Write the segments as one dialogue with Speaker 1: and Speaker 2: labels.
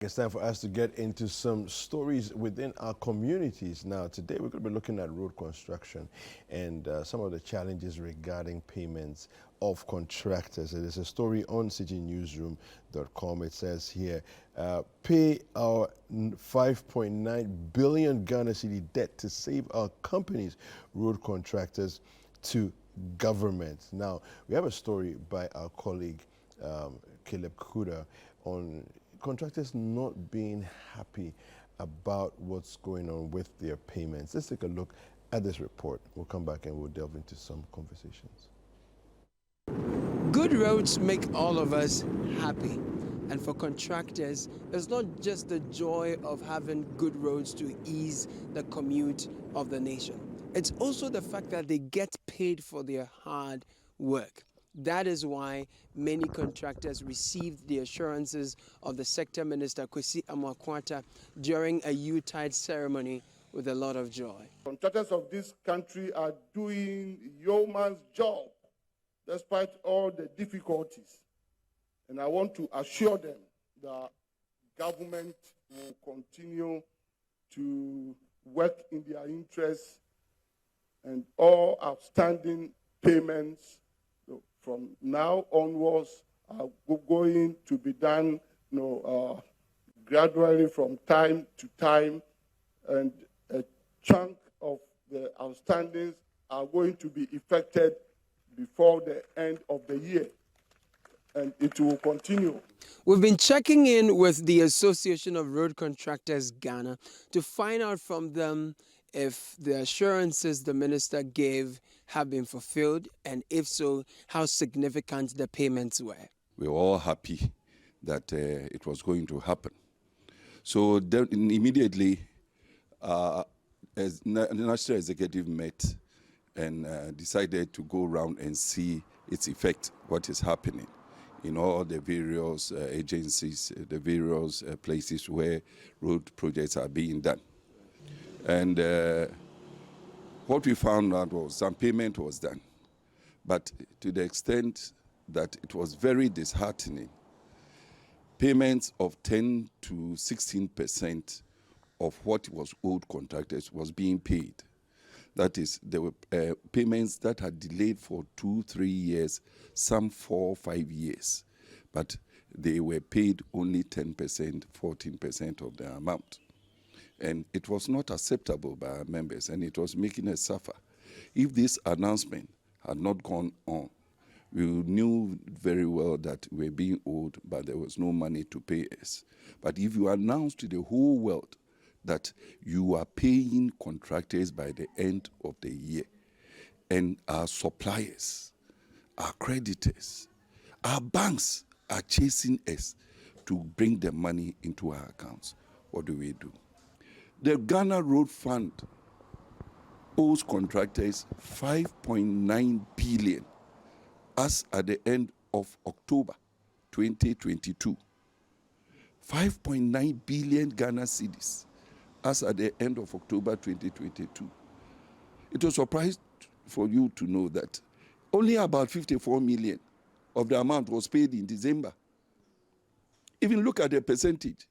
Speaker 1: It's time for us to get into some stories within our communities. Now, today we're going to be looking at road construction and some of the challenges regarding payments of contractors. It is a story on citinewsroom.com. It says here, pay our 5.9 billion Ghana Citi debt to save our companies, road contractors to government. Now, we have a story by our colleague Caleb Kuda on contractors not being happy about what's going on with their payments. Let's take a look at this report. We'll come back and we'll delve into some conversations.
Speaker 2: Good roads make all of us happy. And for contractors, it's not just the joy of having good roads to ease the commute of the nation. It's also the fact that they get paid for their hard work. That is why many contractors received the assurances of the sector minister, Kwesi Amoakwata, during a Yuletide ceremony with a lot of joy.
Speaker 3: Contractors of this country are doing yeoman's job despite all the difficulties. And I want to assure them that government will continue to work in their interests and all outstanding payments from now onwards are going to be done gradually from time to time, and a chunk of the outstandings are going to be effected before the end of the year, and it will continue.
Speaker 2: We've been checking in with the Association of Road Contractors Ghana to find out from them if the assurances the minister gave have been fulfilled, and if so, how significant the payments were.
Speaker 4: We were all happy that it was going to happen. So then immediately, as the National Executive met and decided to go around and see its effect, what is happening in all the various agencies, the various places where road projects are being done. And what we found out was some payment was done, but to the extent that it was very disheartening. Payments of 10 to 16% of what was owed contractors was being paid. That is, there were payments that had delayed for 2-3 years, some 4 or 5 years, but they were paid only 10%, 14% of the amount. And it was not acceptable by our members, and it was making us suffer. If this announcement had not gone on, we knew very well that we were being owed, but there was no money to pay us. But if you announce to the whole world that you are paying contractors by the end of the year, and our suppliers, our creditors, our banks are chasing us to bring the money into our accounts, what do we do? The Ghana Road Fund owes contractors 5.9 billion as at the end of October 2022. 5.9 billion Ghana cedis as at the end of October 2022. It was surprised for you to know that only about 54 million of the amount was paid in December. Even look at the percentage.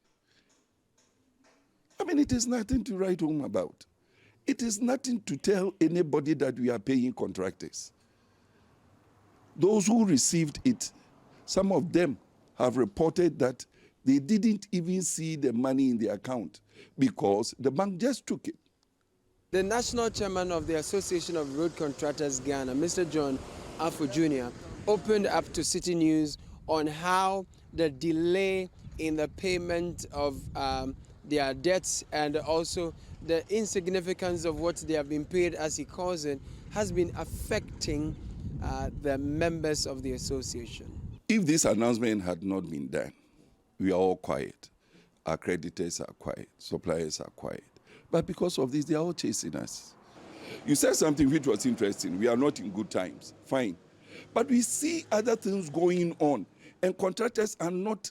Speaker 4: I mean, it is nothing to write home about. It is nothing to tell anybody that we are paying contractors. Those who received it, some of them have reported that they didn't even see the money in the account because the bank just took it.
Speaker 2: The national chairman of the Association of Road Contractors Ghana, Mr. John Afo Jr., opened up to Citi News on how the delay in the payment of their debts and also the insignificance of what they have been paid, as he calls it, has been affecting the members of the association.
Speaker 4: If this announcement had not been done, we are all quiet. Our creditors are quiet, suppliers are quiet. But because of this, they are all chasing us. You said something which was interesting. We are not in good times. Fine. But we see other things going on, and contractors are not.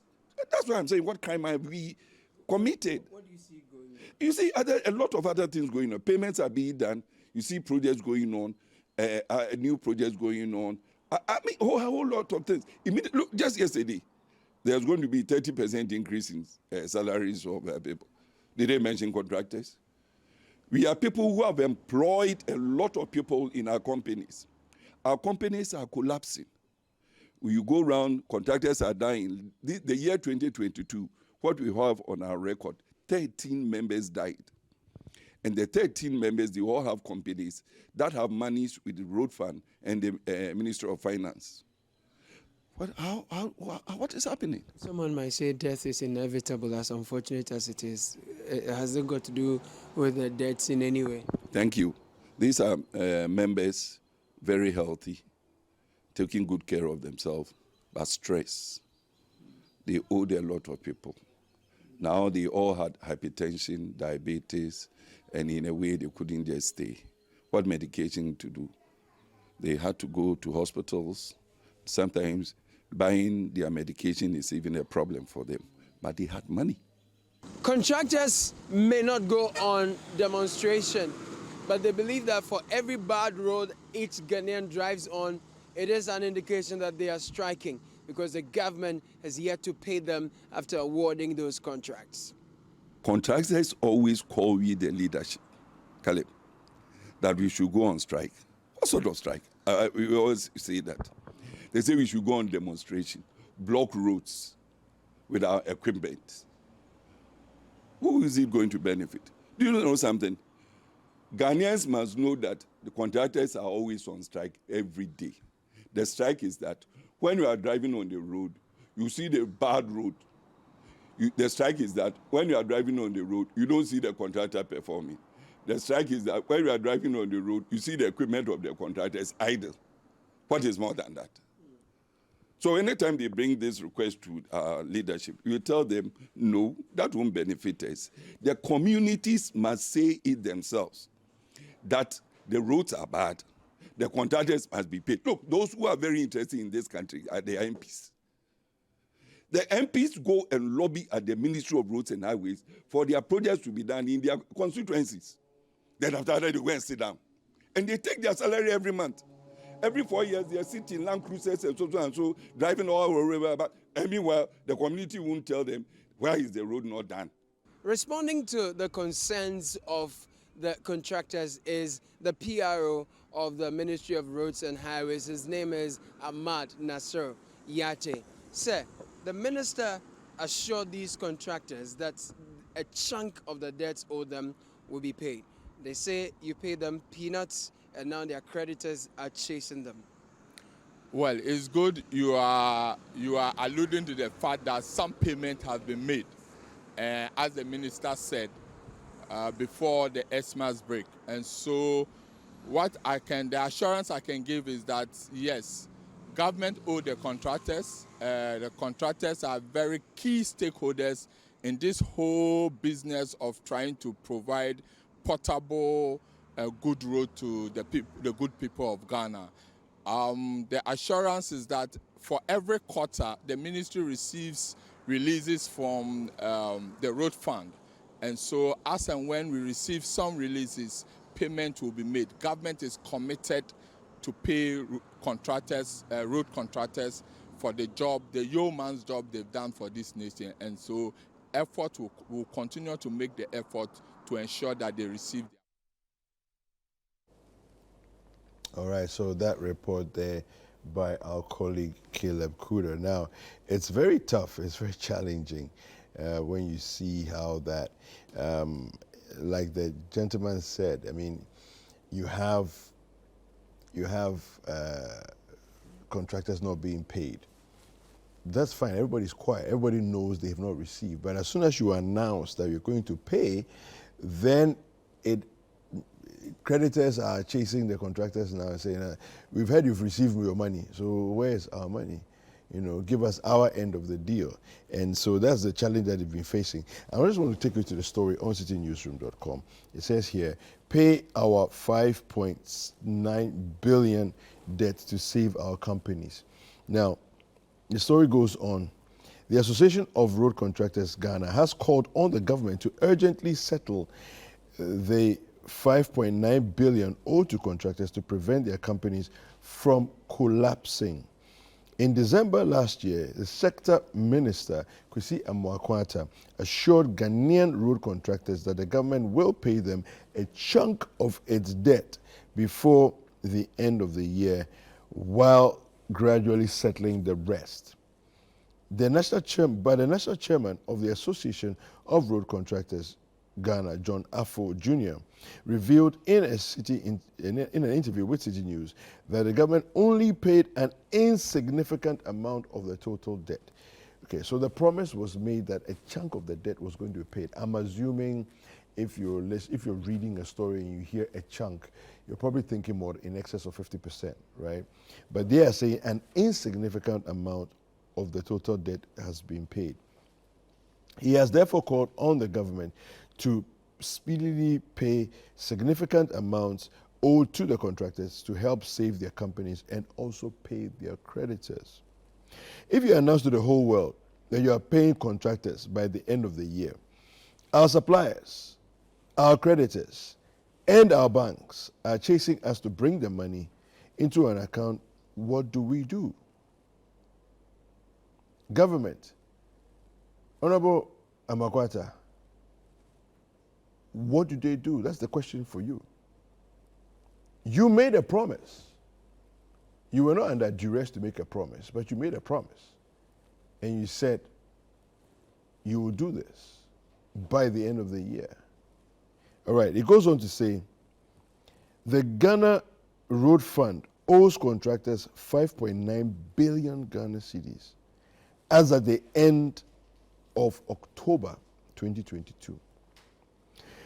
Speaker 4: That's why I'm saying, what crime have we committed?
Speaker 2: What do you see going on?
Speaker 4: You see a lot of other things going on. Payments are being done. You see projects going on, new projects going on. I mean, a whole lot of things. Look, just yesterday, there's going to be 30% increase in salaries of people. Did they mention contractors? We are people who have employed a lot of people in our companies. Our companies are collapsing. You go around, contractors are dying. The year 2022, what we have on our record, 13 members died. And the 13 members, they all have companies that have monies with the road fund and the Ministry of Finance. What is happening?
Speaker 2: Someone might say death is inevitable, as unfortunate as it is. It hasn't got to do with the deaths in any way.
Speaker 4: Thank you. These are members, very healthy, taking good care of themselves, but stress. They owed a lot of people. Now they all had hypertension, diabetes, and in a way they couldn't just stay. What medication to do? They had to go to hospitals. Sometimes buying their medication is even a problem for them, but they had money.
Speaker 2: Contractors may not go on demonstration, but they believe that for every bad road each Ghanaian drives on, it is an indication that they are striking because the government has yet to pay them after awarding those contracts.
Speaker 4: Contractors always call we the leadership, Caleb, that we should go on strike. What sort of strike? We always say that. They say we should go on demonstration, block roads with our equipment. Who is it going to benefit? Do you know something? Ghanaians must know that the contractors are always on strike every day. The strike is that when you are driving on the road, you see the bad road. The strike is that when you are driving on the road, you don't see the contractor performing. The strike is that when you are driving on the road, you see the equipment of the contractors idle. What is more than that? So anytime they bring this request to leadership, you tell them, no, that won't benefit us. The communities must say it themselves, that the roads are bad. The contractors must be paid. Look, those who are very interested in this country are the MPs. The MPs go and lobby at the Ministry of Roads and Highways for their projects to be done in their constituencies. Then after that, they go and sit down. And they take their salary every month. Every 4 years, they are sitting in Land Cruisers and so, driving all over. But meanwhile, the community won't tell them, why is the road not done?
Speaker 2: Responding to the concerns of the contractors is the PRO of the Ministry of Roads and Highways. His name is Ahmad Nasser Yate. Sir, the minister assured these contractors that a chunk of the debts owed them will be paid. They say you pay them peanuts and now their creditors are chasing them.
Speaker 5: Well, it's good you are alluding to the fact that some payment has been made, as the minister said, before the Xmas break. And so the assurance I can give is that, yes, government owe the contractors. The contractors are very key stakeholders in this whole business of trying to provide portable, good road to the good people of Ghana. The assurance is that for every quarter, the ministry receives releases from the road fund. And so as and when we receive some releases, payment will be made. Government is committed to pay contractors, road contractors for the job, the yeoman's job they've done for this nation. And so effort will continue to make the effort to ensure that they receive.
Speaker 1: All right, so that report there by our colleague Caleb Kuder. Now, it's very tough, it's very challenging when you see how that, like the gentleman said, I mean, you have contractors not being paid. That's fine, everybody's quiet, everybody knows they have not received. But as soon as you announce that you're going to pay, then creditors are chasing the contractors now and saying, we've heard you've received your money, so where's our money? You know, give us our end of the deal. And so that's the challenge that they've been facing. I just want to take you to the story on citinewsroom.com. It says here, pay our 5.9 billion debt to save our companies. Now, the story goes on. The Association of Road Contractors Ghana has called on the government to urgently settle the 5.9 billion owed to contractors to prevent their companies from collapsing. In December last year, the sector minister, Kwesi Amoakwata, assured Ghanaian road contractors that the government will pay them a chunk of its debt before the end of the year, while gradually settling the rest. The national chairman of the Association of Road Contractors, Ghana, John Afo Jr., revealed in an interview with Citi News that the government only paid an insignificant amount of the total debt. Okay, so the promise was made that a chunk of the debt was going to be paid. I'm assuming if you're reading a story and you hear a chunk, you're probably thinking more in excess of 50%, right? But they are saying an insignificant amount of the total debt has been paid. He has therefore called on the government to speedily pay significant amounts owed to the contractors to help save their companies and also pay their creditors. If you announce to the whole world that you are paying contractors by the end of the year, our suppliers, our creditors, and our banks are chasing us to bring the money into an account, what do? Government, Honorable Amakwata, what do they do? That's the question for you. You made a promise. You were not under duress to make a promise, but you made a promise. And you said you will do this by the end of the year. All right, it goes on to say, the Ghana Road Fund owes contractors 5.9 billion Ghana cedis as at the end of October 2022.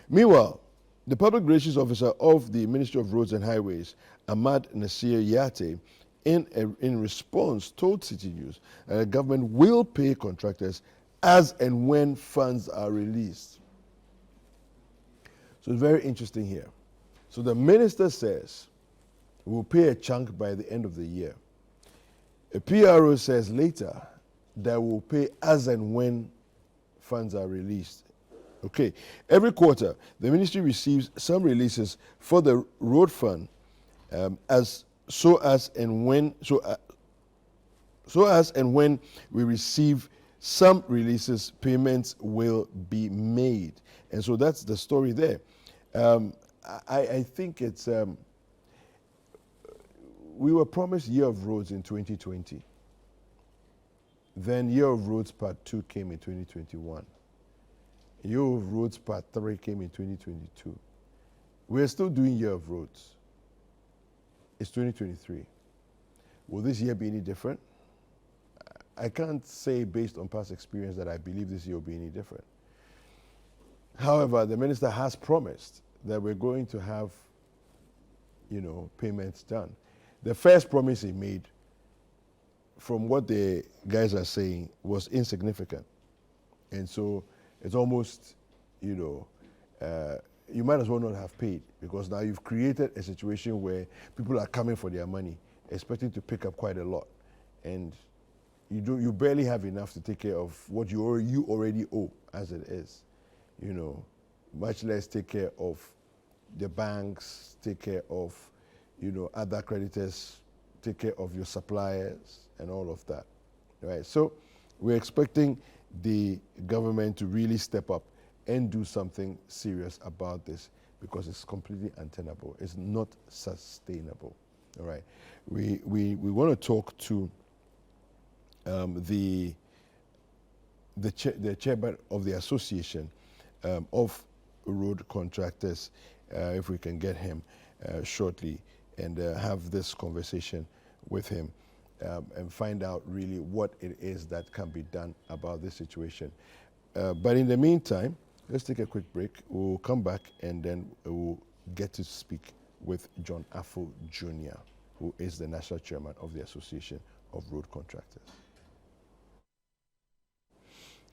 Speaker 1: Meanwhile, the Public Relations Officer of the Ministry of Roads and Highways, Ahmad Nasir Yate, in response told Citi News that the government will pay contractors as and when funds are released. So it's very interesting here. So the minister says we'll pay a chunk by the end of the year. A PRO says later that we'll pay as and when funds are released. Okay, every quarter the ministry receives some releases for the road fund, as and when we receive some releases, payments will be made, and so that's the story there. I think it's we were promised Year of Roads in 2020. Then Year of Roads Part 2 came in 2021. Year of Roads Part 3 came in 2022. We're still doing Year of Roads. It's 2023. Will this year be any different? I can't say based on past experience that I believe this year will be any different. However, the minister has promised that we're going to have, payments done. The first promise he made, from what the guys are saying, was insignificant. And so it's almost, you might as well not have paid, because now you've created a situation where people are coming for their money, expecting to pick up quite a lot. And you barely have enough to take care of what you already owe as it is. Much less take care of the banks, take care of, other creditors, take care of your suppliers and all of that, right? So we're expecting the government to really step up and do something serious about this, because it's completely untenable. It's not sustainable, all right? We want to talk to the chairman of the Association of Road Contractors, if we can get him shortly, and have this conversation with him and find out really what it is that can be done about this situation. But in the meantime, let's take a quick break. We'll come back and then we'll get to speak with John Afo Jr., who is the national chairman of the Association of Road Contractors.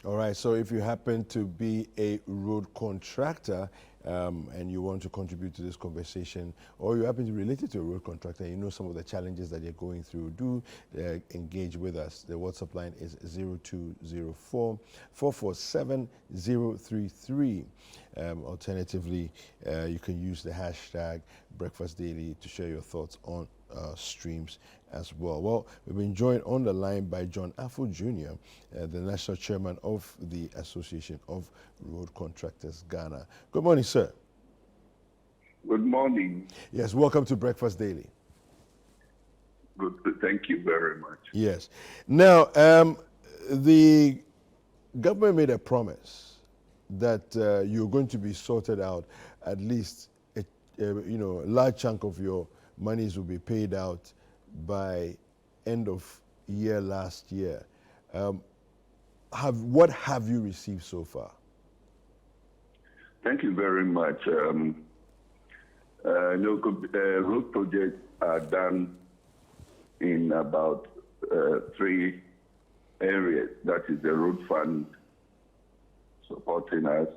Speaker 1: All right, so if you happen to be a road contractor and you want to contribute to this conversation, or you happen to be related to a road contractor and you know some of the challenges that you're going through, do engage with us. The WhatsApp line is 0204-447-033. Alternatively, you can use the hashtag Breakfast Daily to share your thoughts on streams as well. Well, we've been joined on the line by John Affo Jr., the national chairman of the Association of Road Contractors Ghana. Good morning, sir.
Speaker 6: Good morning.
Speaker 1: Yes, welcome to Breakfast Daily.
Speaker 6: Good. Thank you very much.
Speaker 1: Yes. Now, the government made a promise that you're going to be sorted out. At least, a large chunk of your monies will be paid out by end of year last year. What have you received so far?
Speaker 6: Thank you very much. Road projects are done in about 3 areas. That is the road fund supporting us,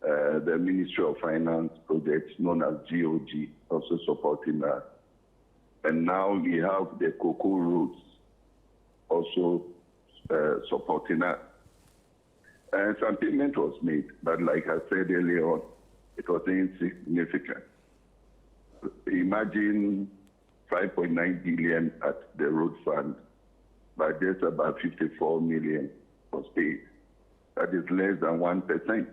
Speaker 6: the Ministry of Finance projects known as GOG also supporting us. And now we have the cocoa roads also supporting us. And some payment was made, but like I said earlier on, it was insignificant. Imagine 5.9 billion at the road fund, but just about 54 million was paid. That is less than 1%.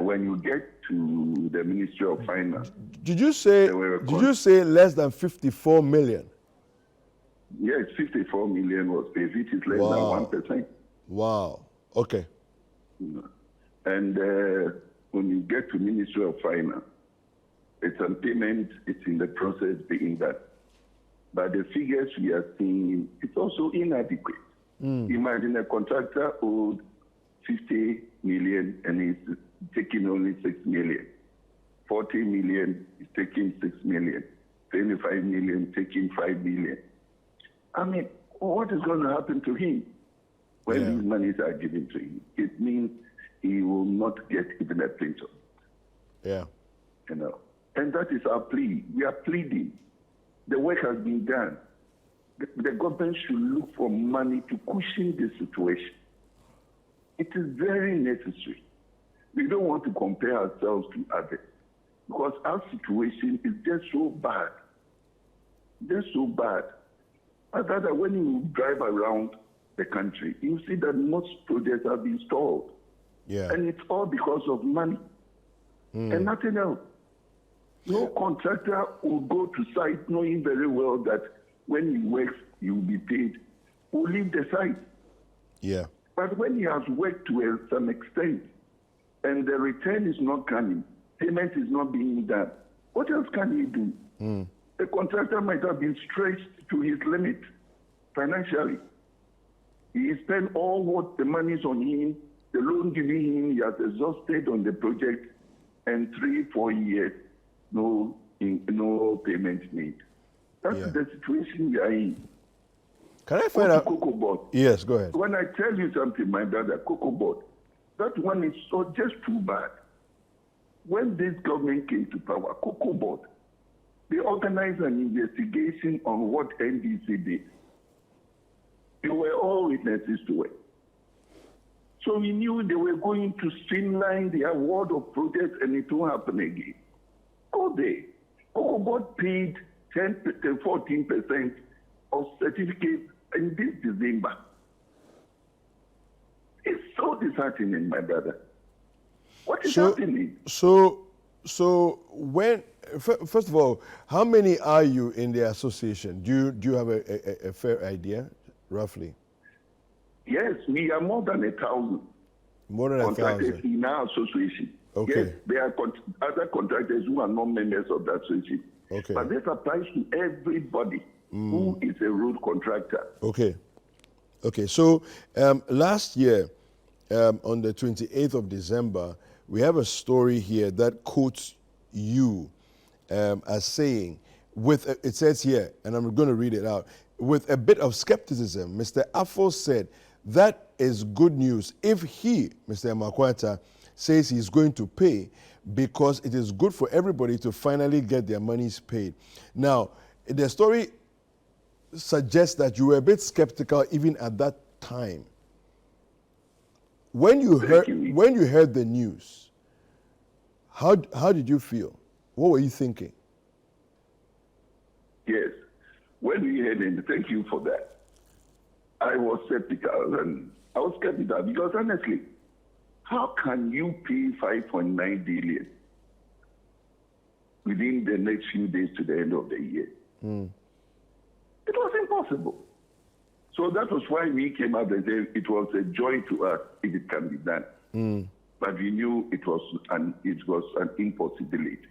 Speaker 6: When you get to the Ministry of Finance,
Speaker 1: Did you say less than 54 million?
Speaker 6: Yes, 54 million was paid, which is less than 1%.
Speaker 1: Wow. Okay.
Speaker 6: And when you get to Ministry of Finance, it's a payment, it's in the process being done. But the figures we are seeing, it's also inadequate. Imagine a contractor owed 50 million and he's taking only 6 million. 40 million is taking 6 million. 25 million taking 5 million. I mean, what is going to happen to him when these monies are given to him? It means he will not get even a pinch of it.
Speaker 1: Yeah.
Speaker 6: And that is our plea. We are pleading. The work has been done. The government should look for money to cushion the situation. It is very necessary. We don't want to compare ourselves to others because our situation is just so bad. Just so bad. But when you drive around the country, you see that most projects have been stalled.
Speaker 1: Yeah.
Speaker 6: And it's all because of money and nothing else. No contractor will go to site knowing very well that when he works, he will be paid. Will leave the site.
Speaker 1: Yeah.
Speaker 6: But when he has worked to some extent and the return is not coming, payment is not being done, what else can he do? The contractor might have been stretched to his limit financially. He spent all what the money is on him, the loan given him, he has exhausted on the project, and 3-4 years, no payment made. That's the situation we are in.
Speaker 1: Can I find out?
Speaker 6: Cocoa board.
Speaker 1: Yes, go ahead.
Speaker 6: When I tell you something, my brother, cocoa board, that one is so just too bad. When this government came to power, cocoa board, they organized an investigation on what NDC did. They were all witnesses to it. So we knew they were going to streamline the award of projects and it won't happen again. Go there. Cocoa board paid 14% of certificates in this December. It's so disheartening, my brother. What is happening?
Speaker 1: So when, first of all, how many are you in the association? Do you have a fair idea, roughly?
Speaker 6: Yes, we are more than 1,000.
Speaker 1: More than 1,000
Speaker 6: in our association.
Speaker 1: Okay.
Speaker 6: Yes, there are other contractors who are not members of the association.
Speaker 1: Okay.
Speaker 6: But this applies to everybody who is a road contractor.
Speaker 1: Okay. Okay. So last year, on the 28th of December, we have a story here that quotes you as saying, it says here, and I'm going to read it out, with a bit of skepticism, Mr. Affo said, that is good news if he, Mr. Makwata, says he's going to pay because it is good for everybody to finally get their monies paid. Now, the story suggests that you were a bit skeptical even at that time. When you heard the news, how did you feel? What were you thinking?
Speaker 6: when we heard it, thank you for that. I was skeptical, because honestly, how can you pay 5.9 billion within the next few days to the end of the year? It was impossible. So that was why we came up and said it was a joy to us if it can be done. But we knew it was an impossibility.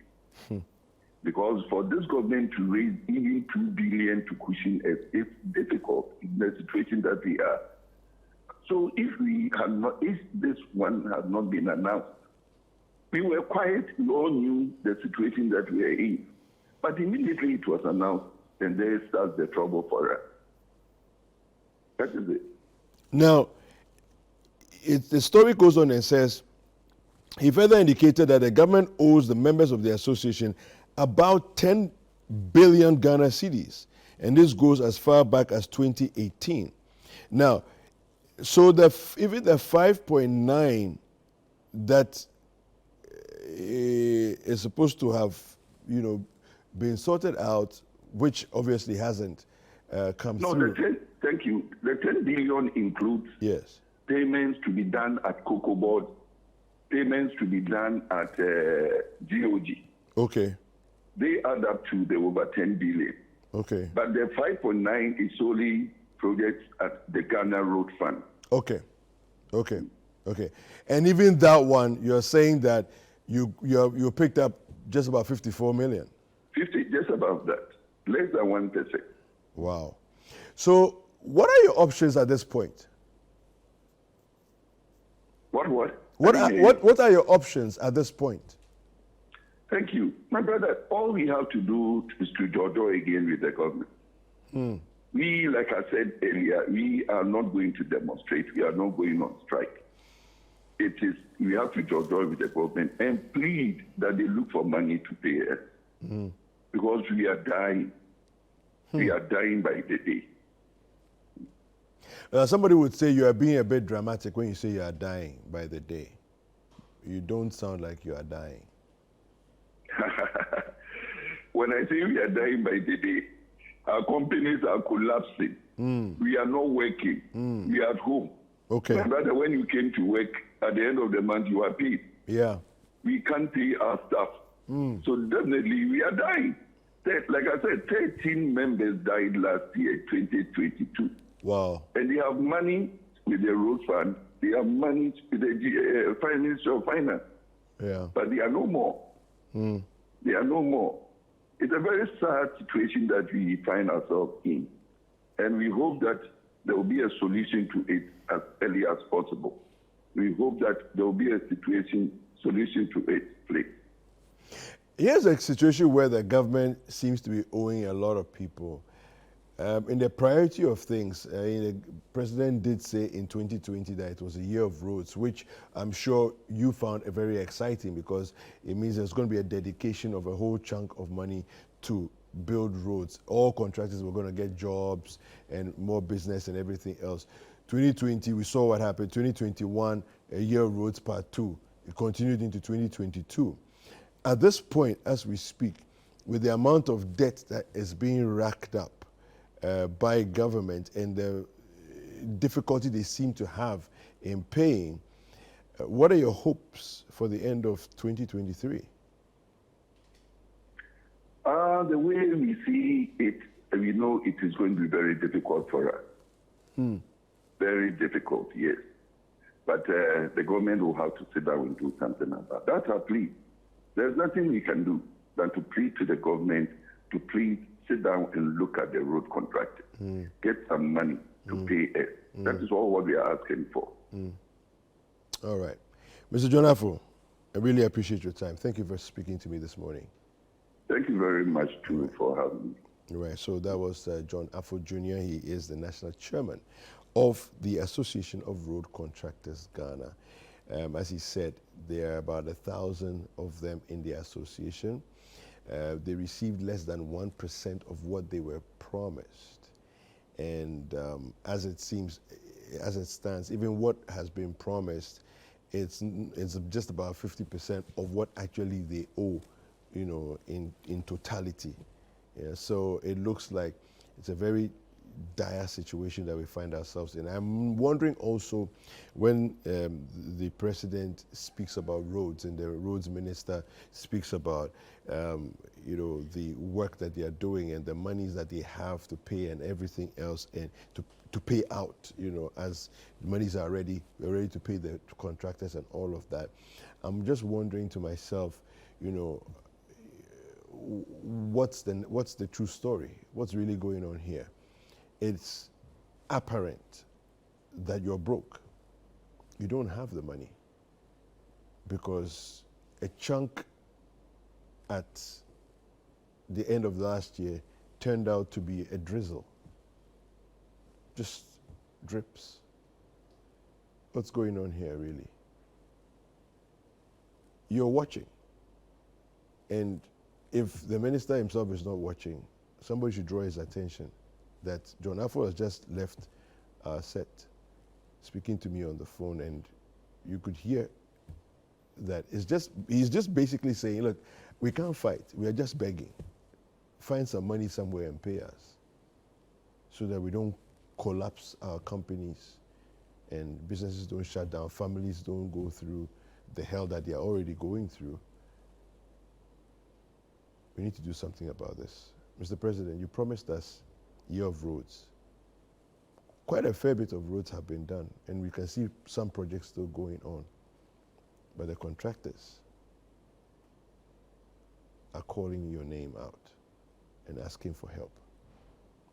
Speaker 6: Because for this government to raise even 2 billion to cushion it, it's difficult in the situation that we are. So if this one had not been announced, we were quiet, we all knew the situation that we are in. But immediately it was announced, and there starts the trouble for us. That is it.
Speaker 1: Now, the story goes on and says, he further indicated that the government owes the members of the association about 10 billion Ghana cedis, and this goes as far back as 2018. Now, so even the 5.9 that is supposed to have, been sorted out, which obviously hasn't come through.
Speaker 6: Thank you. The 10 billion includes payments to be done at Cocoa Board, payments to be done at GOG.
Speaker 1: Okay.
Speaker 6: They add up to the over 10 billion.
Speaker 1: Okay.
Speaker 6: But the 5.9 is solely projects at the Ghana Road Fund.
Speaker 1: Okay. Okay. Okay. And even that one, you're saying that you picked up just about 54 million.
Speaker 6: 50, just about that. Less than 1%.
Speaker 1: Wow. So what are your options at this point?
Speaker 6: What?
Speaker 1: What are your options at this point?
Speaker 6: Thank you. My brother, all we have to do is to jojo again with the government. We, like I said earlier, we are not going to demonstrate. We are not going on strike. We have to jojo with the government and plead that they look for money to pay us. Because we are dying. We are dying by the day.
Speaker 1: Somebody would say you are being a bit dramatic when you say you are dying by the day. You don't sound like you are dying.
Speaker 6: When I say we are dying by the day, our companies are collapsing. We are not working. We are at home.
Speaker 1: Okay.
Speaker 6: My brother, when you came to work, at the end of the month, you are paid.
Speaker 1: Yeah.
Speaker 6: We can't pay our staff. So definitely, we are dying. Like I said, 13 members died last year, 2022.
Speaker 1: Wow.
Speaker 6: And they have money with the road fund. They have money with the Ministry of Finance.
Speaker 1: Yeah.
Speaker 6: But they are no more. They are no more. It's a very sad situation that we find ourselves in. And we hope that there will be a solution to it as early as possible. We hope that there will be a solution to it, please.
Speaker 1: Here's a situation where the government seems to be owing a lot of people. In the priority of things, the president did say in 2020 that it was a year of roads, which I'm sure you found very exciting because it means there's going to be a dedication of a whole chunk of money to build roads. All contractors were going to get jobs and more business and everything else. 2020, we saw what happened. 2021, a year of roads part 2. It continued into 2022. At this point, as we speak, with the amount of debt that is being racked up by government and the difficulty they seem to have in paying, what are your hopes for the end of 2023?
Speaker 6: The way we see it, we know it is going to be very difficult for us. Very difficult, yes. But the government will have to sit down and do something about that. That's our plea. There's nothing we can do than to plead to the government to please sit down and look at the road contractors. Get some money to pay us. That is all what we are asking for.
Speaker 1: All right. Mr. John Afo, I really appreciate your time. Thank you for speaking to me this morning.
Speaker 6: Thank you very much, too, for having me.
Speaker 1: Right. So that was John Afo Jr. He is the national chairman of the Association of Road Contractors Ghana. As he said, there are about 1,000 of them in the association. They received less than 1% of what they were promised. And as it stands, even what has been promised, it's just about 50% of what actually they owe, in totality. Yeah, so it looks like It's a very dire situation that we find ourselves in. I'm wondering also when the president speaks about roads and the roads minister speaks about the work that they are doing and the monies that they have to pay and everything else, and to pay out, as the monies are ready to pay the contractors and all of that. I'm just wondering to myself, what's the true story? What's really going on here? It's apparent that you're broke. You don't have the money because a chunk at the end of last year turned out to be a drizzle. Just drips. What's going on here, really? You're watching. And if the minister himself is not watching, somebody should draw his attention that John Afo has just left our set speaking to me on the phone, and you could hear that he's just basically saying, look, we can't fight. We are just begging. Find some money somewhere and pay us so that we don't collapse our companies and businesses don't shut down, families don't go through the hell that they are already going through. We need to do something about this. Mr. President, you promised us year of roads. Quite a fair bit of roads have been done, and we can see some projects still going on. But the contractors are calling your name out and asking for help.